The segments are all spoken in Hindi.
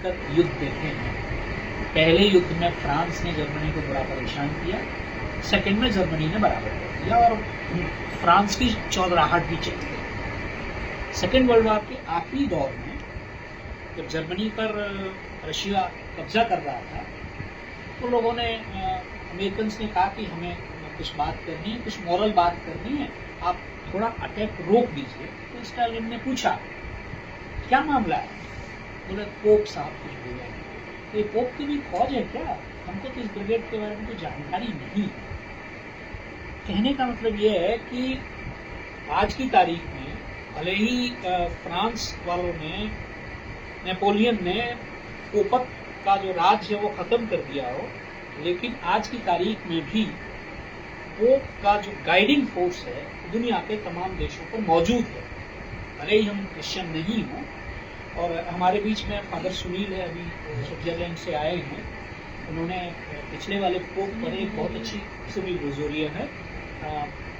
तक युद्ध देखे हैं। पहले युद्ध में फ्रांस ने जर्मनी को बड़ा परेशान किया, सेकंड में जर्मनी ने बराबर कर दिया और फ्रांस की चौधराहट भी चली गई। सेकेंड वर्ल्ड वॉर के आखिरी दौर में जब जर्मनी पर रशिया कब्जा कर रहा था तो लोगों ने, अमेरिकन ने कहा कि हमें कुछ बात करनी है, कुछ मॉरल बात करनी है, आप थोड़ा अटैक रोक दीजिए। तो स्टालिन ने पूछा क्या मामला है? बोले पोप साहब कुछ बोले, तो ये पोप की भी फौज है क्या? हमको तो इस ब्रिगेड के बारे में कोई जानकारी नहीं है। कहने का मतलब ये है कि आज की तारीख में भले ही फ्रांस वालों ने, नेपोलियन ने पोपत का जो राज है वो खत्म कर दिया हो, लेकिन आज की तारीख में भी पोप का जो गाइडिंग फोर्स है दुनिया के तमाम देशों पर मौजूद है। भले ही हम क्रिश्चियन नहीं हों। और हमारे बीच में फादर सुनील है, अभी स्विट्जरलैंड से आए हैं। उन्होंने पिछले वाले पोप पर एक बहुत अच्छी, सुनील रोजोरिया है,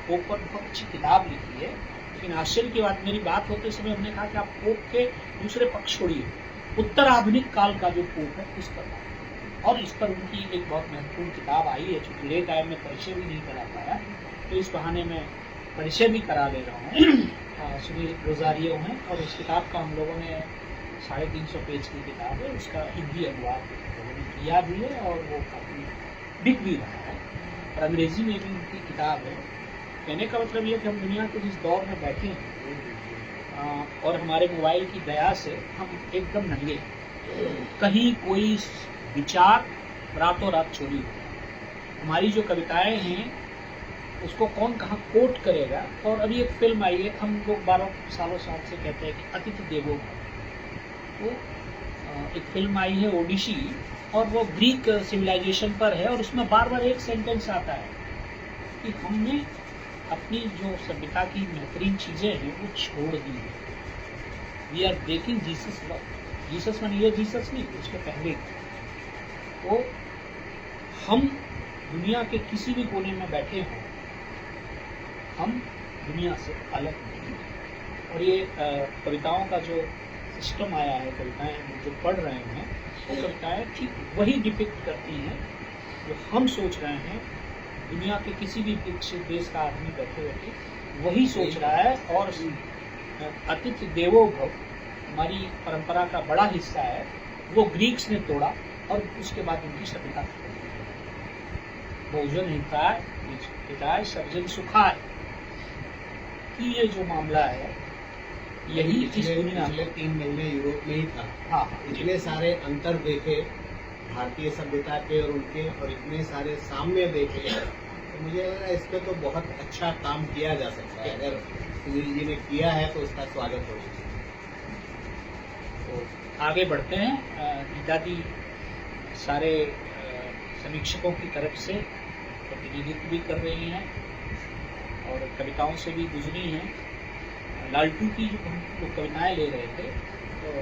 पोप पर बहुत अच्छी किताब लिखी है। लेकिन आश्चर्य की बात, मेरी बात होते समय हमने कहा कि आप पोप के दूसरे पक्ष छोड़िए, उत्तर आधुनिक काल का जो पोप है उस पर, और इस पर उनकी एक बहुत महत्वपूर्ण किताब आई है। चूंकि लेट आए, मैं परिचय भी नहीं करा पाया, तो इस बहाने में परिचय भी करा ले रहा हूँ। सुनील रोजारियो हैं और इस किताब का हम लोगों ने 350 पेज की किताब है, उसका हिंदी अनुवाद लोगों ने किया भी है और वो काफ़ी बिक भी रहा है, और अंग्रेजी में भी उनकी किताब है। कहने का मतलब ये कि हम दुनिया के जिस दौर में बैठे हैं और हमारे मोबाइल की दया से हम एकदम नंगे, कहीं कोई विचार रातों रात चोरी हो। हमारी जो कविताएं हैं उसको कौन कहाँ कोट करेगा। और अभी एक फिल्म आई है, हम लोग 12 सालों साल से कहते हैं कि अतिथि देवो भव। तो एक फिल्म आई है ओडिसी, और वो ग्रीक सिविलाइजेशन पर है, और उसमें बार बार एक सेंटेंस आता है कि हमने अपनी जो सभ्यता की बेहतरीन चीजें हैं वो छोड़ दी है। We are breaking Jesus love. Jesus मान ये जीसस नहीं, उसके पहले। तो हम दुनिया के किसी भी कोने में बैठे हों, हम दुनिया से अलग नहीं। और ये कविताओं का जो सिस्टम आया है, कविताएं हम जो पढ़ रहे हैं, वो कविताएं ठीक वही डिपिक्ट करती हैं जो हम सोच रहे हैं। दुनिया के किसी भी विकसित देश का आदमी बैठे बैठे वही सोच रहा है। और अतिथि देवो भव हमारी परंपरा का बड़ा हिस्सा है, वो ग्रीक्स ने तोड़ा और उसके बाद उनकी सभ्यता भोजन हिताय हिताय सर्जन सुखाय कि ये जो मामला है यही इस दुनिया पिछले 3 महीने यूरोप में ही था। हाँ, इतने सारे अंतर देखे भारतीय सभ्यता के और उनके, और इतने सारे साम्य देखे, तो मुझे लग रहा है इस पर तो बहुत अच्छा काम किया जा सकता है। अगर सुनील जी ने किया है तो उसका स्वागत हो। तो आगे बढ़ते हैं। गीतादी सारे समीक्षकों की तरफ से प्रतिनिधित्व भी कर रही हैं और कविताओं से भी गुजरी हैं। लालटू की जो हम लोग कविताएं ले रहे थे तो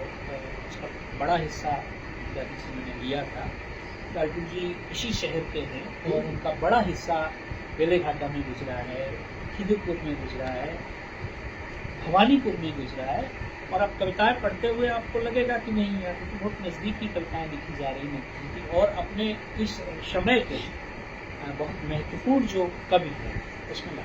उसका बड़ा हिस्सा गीतादी से मैंने लिया था। लालटू जी इसी शहर के हैं और उनका बड़ा हिस्सा बेलेघाटा में गुजरा है, खिदुरपुर में गुजरा है, भवानीपुर में गुजरा है। और अब कविताएं पढ़ते हुए आपको लगेगा कि नहीं यार, तो बहुत नज़दीकी कविताएं लिखी जा रही हैं और अपने इस समय के बहुत महत्वपूर्ण जो कवि है उसमें ला